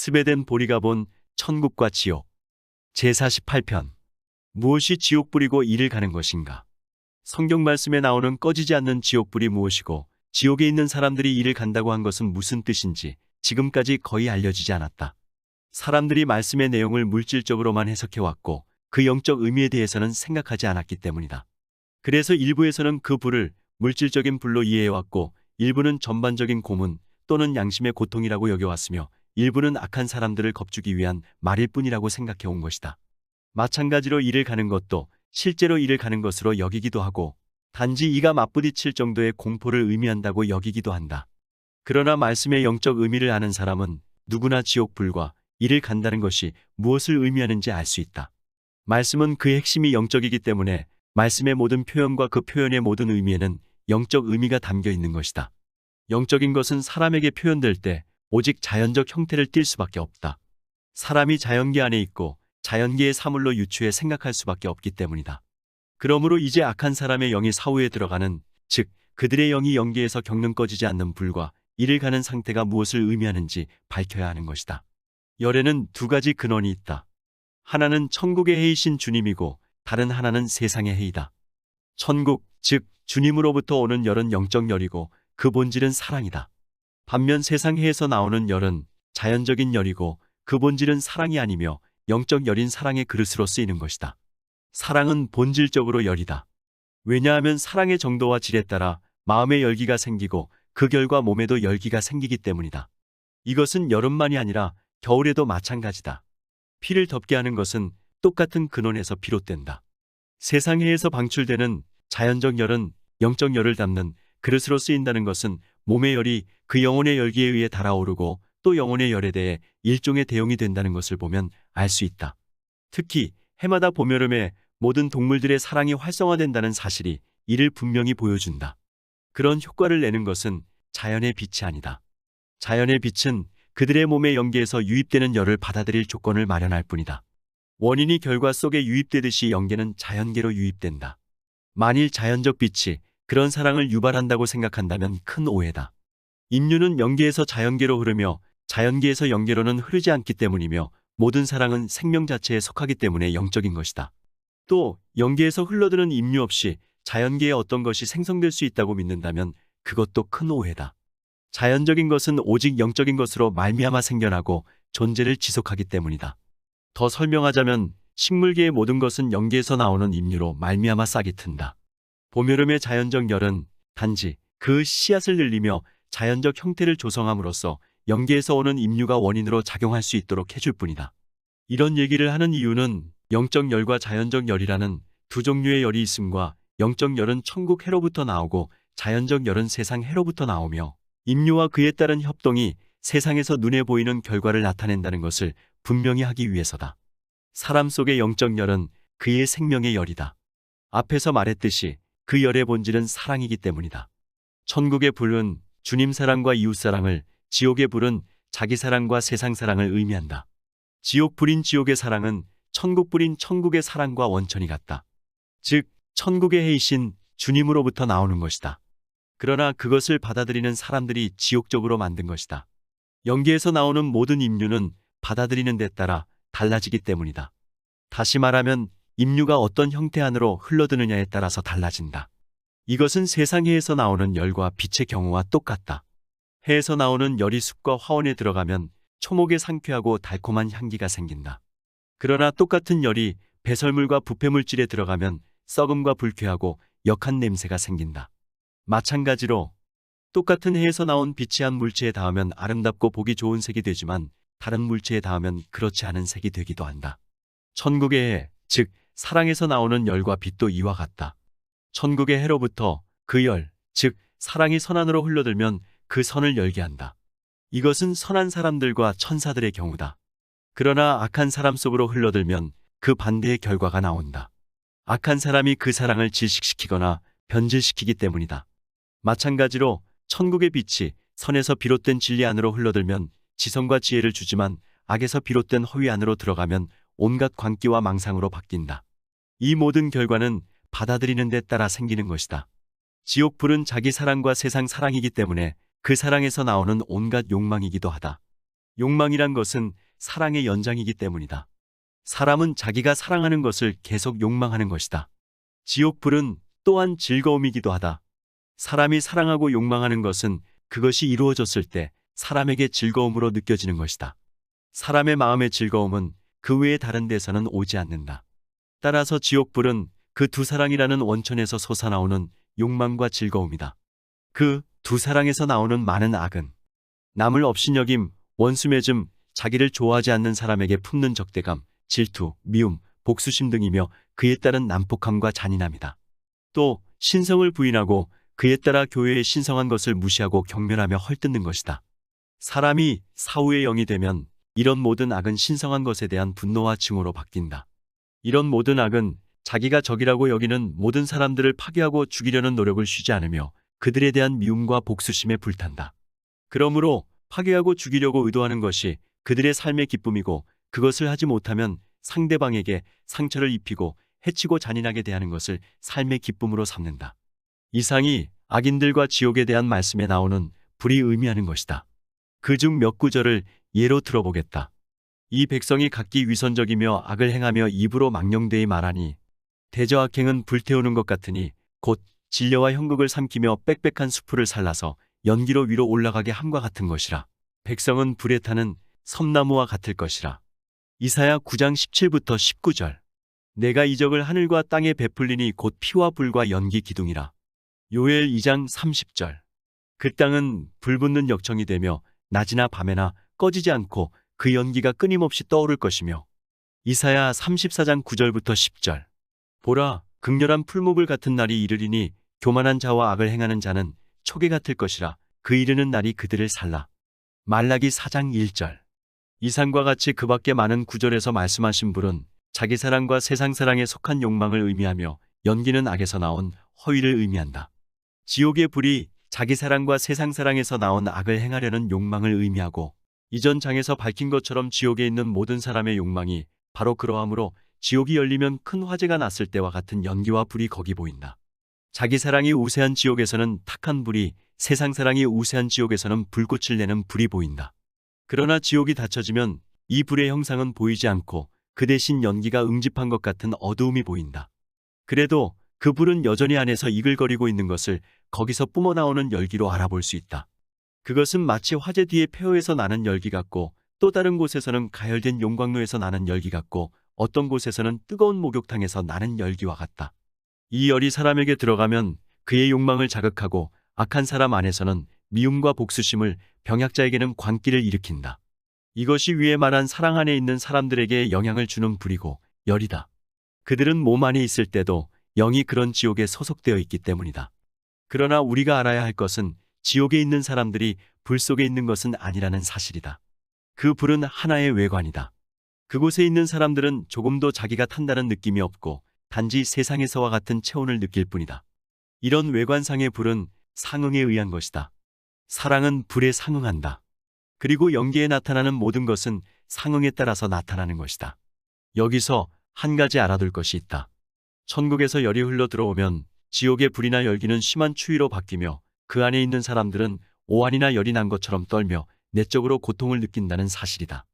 스베덴 보리가 본 천국과 지옥 제48편 무엇이 지옥불이고 이를 가는 것인가? 성경 말씀에 나오는 꺼지지 않는 지옥불이 무엇이고 지옥에 있는 사람들이 이를 간다고 한 것은 무슨 뜻인지 지금까지 거의 알려지지 않았다. 사람들이 말씀의 내용을 물질적으로만 해석해왔고 그 영적 의미에 대해서는 생각하지 않았기 때문이다. 그래서 일부에서는 그 불을 물질적인 불로 이해해왔고 일부는 전반적인 고문 또는 양심의 고통이라고 여겨왔으며 일부는 악한 사람들을 겁주기 위한 말일 뿐이라고 생각해온 것이다. 마찬가지로 이를 가는 것도 실제로 이를 가는 것으로 여기기도 하고 단지 이가 맞부딪힐 정도의 공포를 의미한다고 여기기도 한다. 그러나 말씀의 영적 의미를 아는 사람은 누구나 지옥불과 이를 간다는 것이 무엇을 의미하는지 알 수 있다. 말씀은 그 핵심이 영적이기 때문에 말씀의 모든 표현과 그 표현의 모든 의미에는 영적 의미가 담겨 있는 것이다. 영적인 것은 사람에게 표현될 때 오직 자연적 형태를 띨 수밖에 없다. 사람이 자연계 안에 있고 자연계의 사물로 유추해 생각할 수밖에 없기 때문이다. 그러므로 이제 악한 사람의 영이 사후에 들어가는, 즉 그들의 영이 영계에서 겪는 꺼지지 않는 불과 이를 가는 상태가 무엇을 의미하는지 밝혀야 하는 것이다. 열에는 두 가지 근원이 있다. 하나는 천국의 해이신 주님이고 다른 하나는 세상의 해이다. 천국, 즉 주님으로부터 오는 열은 영적 열이고 그 본질은 사랑이다. 반면 세상 해에서 나오는 열은 자연적인 열이고 그 본질은 사랑이 아니며 영적 열인 사랑의 그릇으로 쓰이는 것이다. 사랑은 본질적으로 열이다. 왜냐하면 사랑의 정도와 질에 따라 마음의 열기가 생기고 그 결과 몸에도 열기가 생기기 때문이다. 이것은 여름만이 아니라 겨울에도 마찬가지다. 피를 덮게 하는 것은 똑같은 근원에서 비롯된다. 세상 해에서 방출되는 자연적 열은 영적 열을 담는 그릇으로 쓰인다는 것은 몸의 열이 그 영혼의 열기에 의해 달아오르고 또 영혼의 열에 대해 일종의 대용이 된다는 것을 보면 알 수 있다. 특히 해마다 봄, 여름에 모든 동물들의 사랑이 활성화된다는 사실이 이를 분명히 보여준다. 그런 효과를 내는 것은 자연의 빛이 아니다. 자연의 빛은 그들의 몸의 영계에서 유입되는 열을 받아들일 조건을 마련할 뿐이다. 원인이 결과 속에 유입되듯이 영계는 자연계로 유입된다. 만일 자연적 빛이 그런 사랑을 유발한다고 생각한다면 큰 오해다. 인류는 영계에서 자연계로 흐르며 자연계에서 영계로는 흐르지 않기 때문이며 모든 사랑은 생명 자체에 속하기 때문에 영적인 것이다. 또 영계에서 흘러드는 임류 없이 자연계에 어떤 것이 생성될 수 있다고 믿는다면 그것도 큰 오해다. 자연적인 것은 오직 영적인 것으로 말미암아 생겨나고 존재를 지속하기 때문이다. 더 설명하자면 식물계의 모든 것은 영계에서 나오는 임류로 말미암아 싹이 튼다. 봄, 여름의 자연적 열은 단지 그 씨앗을 늘리며 자연적 형태를 조성함으로써 영계에서 오는 임류가 원인으로 작용할 수 있도록 해줄 뿐이다. 이런 얘기를 하는 이유는 영적 열과 자연적 열이라는 두 종류의 열이 있음과 영적 열은 천국 해로부터 나오고 자연적 열은 세상 해로부터 나오며 임류와 그에 따른 협동이 세상에서 눈에 보이는 결과를 나타낸다는 것을 분명히 하기 위해서다. 사람 속의 영적 열은 그의 생명의 열이다. 앞에서 말했듯이 그 열의 본질은 사랑이기 때문이다. 천국의 불은 주님 사랑과 이웃 사랑을, 지옥의 불은 자기 사랑과 세상 사랑을 의미한다. 지옥 불인 지옥의 사랑은 천국 불인 천국의 사랑과 원천이 같다. 즉 천국의 해이신 주님으로부터 나오는 것이다. 그러나 그것을 받아들이는 사람들이 지옥적으로 만든 것이다. 영계에서 나오는 모든 임류는 받아들이는 데 따라 달라지기 때문이다. 다시 말하면 임류가 어떤 형태 안으로 흘러드느냐에 따라서 달라진다. 이것은 세상 해에서 나오는 열과 빛의 경우와 똑같다. 해에서 나오는 열이 숲과 화원에 들어가면 초목의 상쾌하고 달콤한 향기가 생긴다. 그러나 똑같은 열이 배설물과 부패물질에 들어가면 썩음과 불쾌하고 역한 냄새가 생긴다. 마찬가지로 똑같은 해에서 나온 빛이 한 물체에 닿으면 아름답고 보기 좋은 색이 되지만 다른 물체에 닿으면 그렇지 않은 색이 되기도 한다. 천국의 해, 즉 사랑에서 나오는 열과 빛도 이와 같다. 천국의 해로부터 그 열, 즉 사랑이 선안으로 흘러들면 그 선을 열게 한다. 이것은 선한 사람들과 천사들의 경우다. 그러나 악한 사람 속으로 흘러들면 그 반대의 결과가 나온다. 악한 사람이 그 사랑을 질식시키거나 변질시키기 때문이다. 마찬가지로 천국의 빛이 선에서 비롯된 진리 안으로 흘러들면 지성과 지혜를 주지만 악에서 비롯된 허위 안으로 들어가면 온갖 광기와 망상으로 바뀐다. 이 모든 결과는 받아들이는 데 따라 생기는 것이다. 지옥불은 자기 사랑과 세상 사랑이기 때문에 그 사랑에서 나오는 온갖 욕망이기도 하다. 욕망이란 것은 사랑의 연장이기 때문이다. 사람은 자기가 사랑하는 것을 계속 욕망하는 것이다. 지옥불은 또한 즐거움이기도 하다. 사람이 사랑하고 욕망하는 것은 그것이 이루어졌을 때 사람에게 즐거움으로 느껴지는 것이다. 사람의 마음의 즐거움은 그 외의 다른 데서는 오지 않는다. 따라서 지옥불은 그 두 사랑이라는 원천에서 솟아나오는 욕망과 즐거움이다. 그 두 사랑에서 나오는 많은 악은 남을 업신여김, 원수맺음, 자기를 좋아하지 않는 사람에게 품는 적대감, 질투, 미움, 복수심 등이며 그에 따른 난폭함과 잔인함이다. 또 신성을 부인하고 그에 따라 교회의 신성한 것을 무시하고 경멸하며 헐뜯는 것이다. 사람이 사후의 영이 되면 이런 모든 악은 신성한 것에 대한 분노와 증오로 바뀐다. 이런 모든 악은 자기가 적이라고 여기는 모든 사람들을 파괴하고 죽이려는 노력을 쉬지 않으며 그들에 대한 미움과 복수심에 불탄다. 그러므로 파괴하고 죽이려고 의도하는 것이 그들의 삶의 기쁨이고 그것을 하지 못하면 상대방에게 상처를 입히고 해치고 잔인하게 대하는 것을 삶의 기쁨으로 삼는다. 이상이 악인들과 지옥에 대한 말씀에 나오는 불이 의미하는 것이다. 그중 몇 구절을 예로 들어보겠다. 이 백성이 각기 위선적이며 악을 행하며 입으로 망령되이 말하니 대저악행은 불태우는 것 같으니 곧 진려와 형극을 삼키며 빽빽한 수풀을 살라서 연기로 위로 올라가게 함과 같은 것이라. 백성은 불에 타는 섬나무와 같을 것이라. 이사야 9장 17부터 19절. 내가 이적을 하늘과 땅에 베풀리니 곧 피와 불과 연기 기둥이라. 요엘 2장 30절. 그 땅은 불붙는 역청이 되며 낮이나 밤에나 꺼지지 않고 그 연기가 끊임없이 떠오를 것이며. 이사야 34장 9절부터 10절. 보라, 극렬한 풀목을 같은 날이 이르리니 교만한 자와 악을 행하는 자는 초계 같을 것이라. 그 이르는 날이 그들을 살라. 말라기 4장 1절. 이상과 같이 그 밖에 많은 구절에서 말씀하신 불은 자기 사랑과 세상 사랑에 속한 욕망을 의미하며 연기는 악에서 나온 허위를 의미한다. 지옥의 불이 자기 사랑과 세상 사랑에서 나온 악을 행하려는 욕망을 의미하고 이전 장에서 밝힌 것처럼 지옥에 있는 모든 사람의 욕망이 바로 그러하므로 지옥이 열리면 큰 화재가 났을 때와 같은 연기와 불이 거기 보인다. 자기 사랑이 우세한 지옥에서는 탁한 불이, 세상 사랑이 우세한 지옥에서는 불꽃을 내는 불이 보인다. 그러나 지옥이 닫혀지면 이 불의 형상은 보이지 않고 그 대신 연기가 응집한 것 같은 어두움이 보인다. 그래도 그 불은 여전히 안에서 이글거리고 있는 것을 거기서 뿜어나오는 열기로 알아볼 수 있다. 그것은 마치 화재 뒤에 폐허에서 나는 열기 같고 또 다른 곳에서는 가열된 용광로에서 나는 열기 같고 어떤 곳에서는 뜨거운 목욕탕에서 나는 열기와 같다. 이 열이 사람에게 들어가면 그의 욕망을 자극하고 악한 사람 안에서는 미움과 복수심을, 병약자에게는 광기를 일으킨다. 이것이 위에 말한 사랑 안에 있는 사람들에게 영향을 주는 불이고 열이다. 그들은 몸 안에 있을 때도 영이 그런 지옥에 소속되어 있기 때문이다. 그러나 우리가 알아야 할 것은 지옥에 있는 사람들이 불 속에 있는 것은 아니라는 사실이다. 그 불은 하나의 외관이다. 그곳에 있는 사람들은 조금도 자기가 탄다는 느낌이 없고 단지 세상에서와 같은 체온을 느낄 뿐이다. 이런 외관상의 불은 상응에 의한 것이다. 사랑은 불에 상응한다. 그리고 연기에 나타나는 모든 것은 상응에 따라서 나타나는 것이다. 여기서 한 가지 알아둘 것이 있다. 천국에서 열이 흘러 들어오면 지옥의 불이나 열기는 심한 추위로 바뀌며 그 안에 있는 사람들은 오한이나 열이 난 것처럼 떨며 내적으로 고통을 느낀다는 사실이다.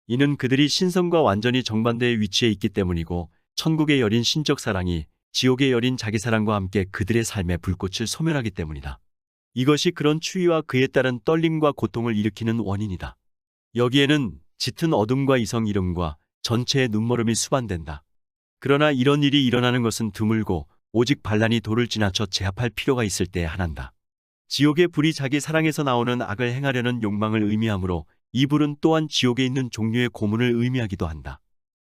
이는 그들이 신성과 완전히 정반대의 위치에 있기 때문이고 천국의 열인 신적 사랑이 지옥의 열인 자기 사랑과 함께 그들의 삶의 불꽃을 소멸하기 때문이다. 이것이 그런 추위와 그에 따른 떨림과 고통을 일으키는 원인이다. 여기에는 짙은 어둠과 이성 이름과 전체의 눈멀음이 수반된다. 그러나 이런 일이 일어나는 것은 드물고 오직 반란이 도를 지나쳐 제압할 필요가 있을 때에 한한다. 지옥의 불이 자기 사랑에서 나오는 악을 행하려는 욕망을 의미하므로 이 불은 또한 지옥에 있는 종류의 고문을 의미하기도 한다.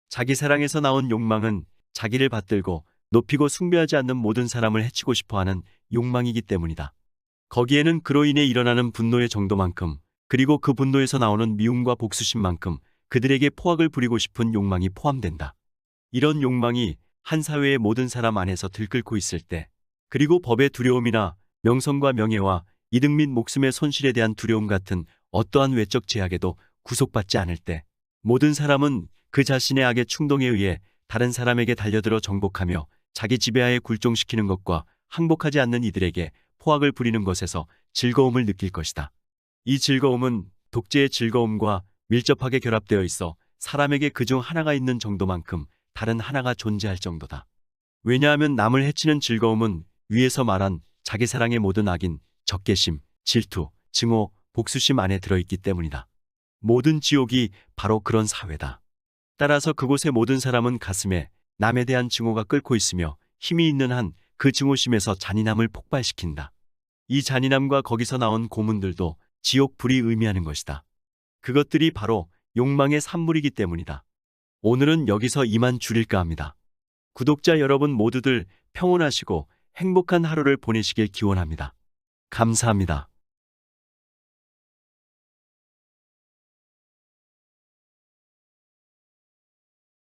자기 사랑에서 나온 욕망은 자기를 받들고 높이고 숭배하지 않는 모든 사람을 해치고 싶어하는 욕망이기 때문이다. 거기에는 그로 인해 일어나는 분노의 정도만큼 그리고 그 분노에서 나오는 미움과 복수심만큼 그들에게 포악을 부리고 싶은 욕망이 포함된다. 이런 욕망이 한 사회의 모든 사람 안에서 들끓고 있을 때 그리고 법의 두려움이나 명성과 명예와 이득 및 목숨의 손실에 대한 두려움 같은 어떠한 외적 제약에도 구속받지 않을 때 모든 사람은 그 자신의 악의 충동에 의해 다른 사람에게 달려들어 정복하며 자기 지배하에 굴종시키는 것과 항복하지 않는 이들에게 포악을 부리는 것에서 즐거움을 느낄 것이다. 이 즐거움은 독재의 즐거움과 밀접하게 결합되어 있어 사람에게 그중 하나가 있는 정도만큼 다른 하나가 존재할 정도다. 왜냐하면 남을 해치는 즐거움은 위에서 말한 자기사랑의 모든 악인, 적개심, 질투, 증오, 복수심 안에 들어있기 때문이다. 모든 지옥이 바로 그런 사회다. 따라서 그곳의 모든 사람은 가슴에 남에 대한 증오가 끓고 있으며 힘이 있는 한 그 증오심에서 잔인함을 폭발시킨다. 이 잔인함과 거기서 나온 고문들도 지옥불이 의미하는 것이다. 그것들이 바로 욕망의 산물이기 때문이다. 오늘은 여기서 이만 줄일까 합니다. 구독자 여러분 모두들 평온하시고 행복한 하루를 보내시길 기원합니다. 감사합니다.